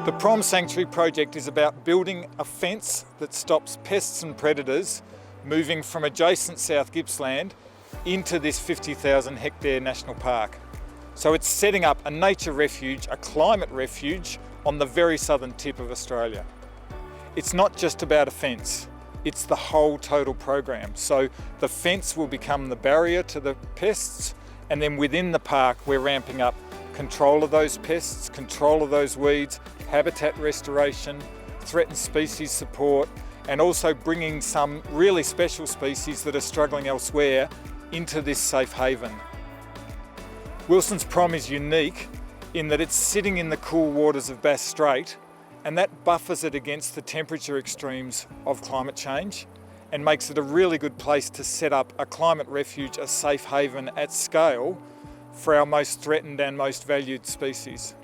The Prom Sanctuary project is about building a fence that stops pests and predators moving from adjacent South Gippsland into this 50,000 hectare national park. So it's setting up a nature refuge, a climate refuge on the very southern tip of Australia. It's not just about a fence, it's the whole total program. So the fence will become the barrier to the pests, and then within the park we're ramping up control of those pests, control of those weeds, habitat restoration, threatened species support, and also bringing some really special species that are struggling elsewhere into this safe haven. Wilsons Prom is unique in that it's sitting in the cool waters of Bass Strait, and that buffers it against the temperature extremes of climate change and makes it a really good place to set up a climate refuge, a safe haven at scale for our most threatened and most valued species.